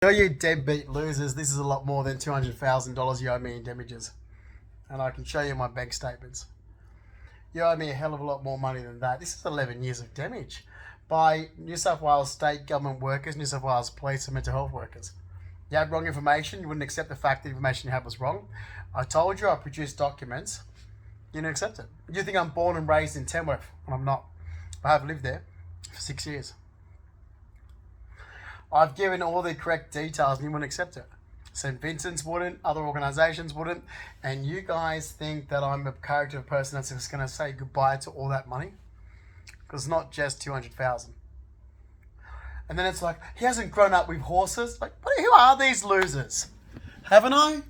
Show you deadbeat losers, this is a lot more than $200,000 you owe me in damages. And I can show you my bank statements. You owe me a hell of a lot more money than that. This is 11 years of damage by New South Wales state government workers, New South Wales police and mental health workers. You had wrong information. You wouldn't accept the fact the information you had was wrong. I told you I produced documents. You didn't accept it. You think I'm born and raised in Tamworth, and I'm not. I have lived there for 6 years. I've given all the correct details and you wouldn't accept it. St. Vincent's wouldn't, other organisations wouldn't, and you guys think that I'm a character of person that's just going to say goodbye to all that money? Because it's not just 200,000. And then it's like, he hasn't grown up with horses. Like, who are these losers? Haven't I?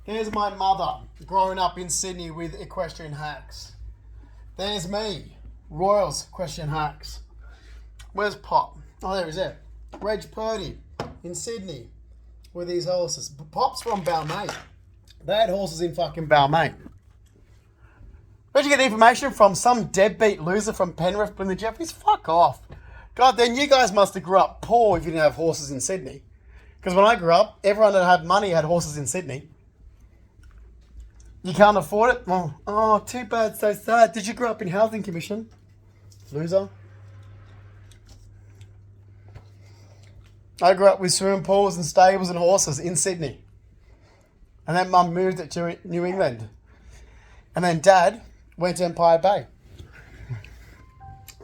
Here's my mother, growing up in Sydney with equestrian hacks. There's me, Royals equestrian hacks. Where's Pop? Oh, there he's there. Reg Purdy in Sydney with these horses. Pop's from Balmain. They had horses in fucking Balmain. Where'd you get the information from? Some deadbeat loser from Penrith, Belinda Jeffries? Fuck off. God, then you guys must have grew up poor if you didn't have horses in Sydney. Because when I grew up, everyone that had money had horses in Sydney. You can't afford it? Oh, too bad, so sad. Did you grow up in Housing Commission? Loser. I grew up with swimming pools and stables and horses in Sydney. And then Mum moved it to New England. And then Dad went to Empire Bay.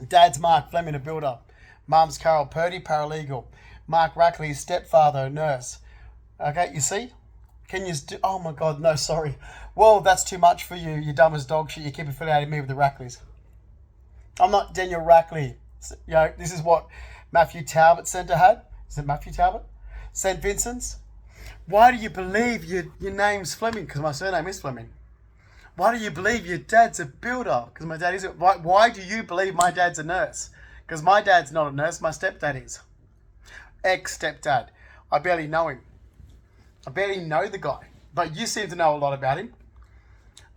Dad's Mark Fleming, a builder. Mum's Carol Purdy, paralegal. Mark Rackley's stepfather, a nurse. Okay, you see? Can you do... Oh my God, no, sorry. Well, that's too much for you. You're dumb as dog shit. You keep affiliating me with the Rackleys. I'm not Daniel Rackley. You know, this is what Matthew Talbot Centre had. Is it Matthew Talbot? St. Vincent's? Why do you believe your name's Fleming? Because my surname is Fleming. Why do you believe your dad's a builder? Because my dad is. Why do you believe my dad's a nurse? Because my dad's not a nurse, my stepdad is. Ex-stepdad. I barely know him. I barely know the guy. But you seem to know a lot about him.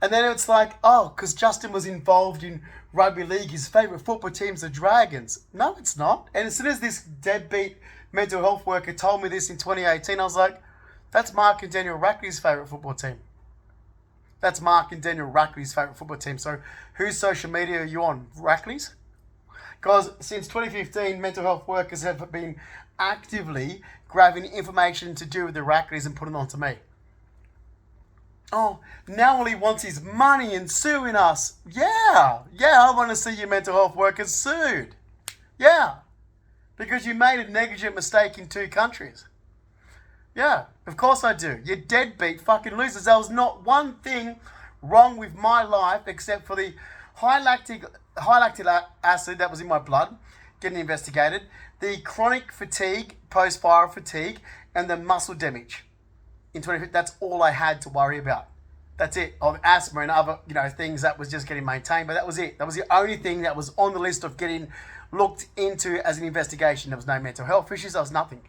And then it's like, oh, because Justin was involved in rugby league, his favourite football team's the Dragons. No, it's not. And as soon as this deadbeat mental health worker told me this in 2018, I was like, that's Mark and Daniel Rackley's favourite football team. That's Mark and Daniel Rackley's favourite football team. So whose social media are you on? Rackley's? Because since 2015, mental health workers have been actively grabbing information to do with the Rackleys and putting it onto me. Oh, now all he wants is money and suing us. Yeah, I want to see your mental health workers sued. Yeah, because you made a negligent mistake in 2 countries. Yeah, of course I do. You deadbeat fucking losers. There was not one thing wrong with my life except for the high lactic acid that was in my blood getting investigated, the chronic fatigue, post-viral fatigue, and the muscle damage. In 2015, that's all I had to worry about. That's it. Of asthma and other, things that was just getting maintained, but that was it. That was the only thing that was on the list of getting looked into as an investigation. There was no mental health issues. There was nothing.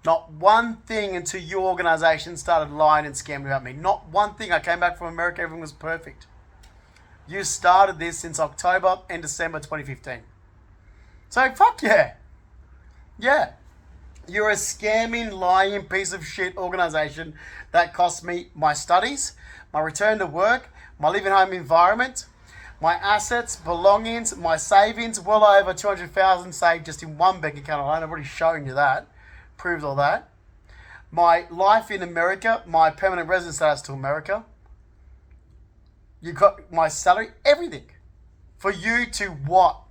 Not one thing until your organisation started lying and scamming about me. Not one thing. I came back from America. Everything was perfect. You started this since October and December 2015. So fuck yeah. Yeah. You're a scamming, lying piece of shit organisation that cost me my studies, my return to work, my living home environment, my assets, belongings, my savings, well over 200,000 saved just in one bank account alone. I've already shown you that. Proved all that. My life in America, my permanent residence status to America. You got my salary, everything. For you to what?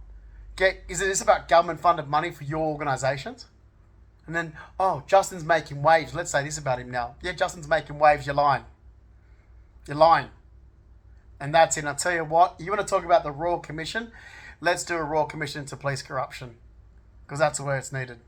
Is this about government funded money for your organisations? And then, oh, Justin's making waves. Let's say this about him now. Yeah, Justin's making waves. You're lying. You're lying. And that's it. And I'll tell you what, you want to talk about the Royal Commission? Let's do a Royal Commission into police corruption. Because that's where it's needed.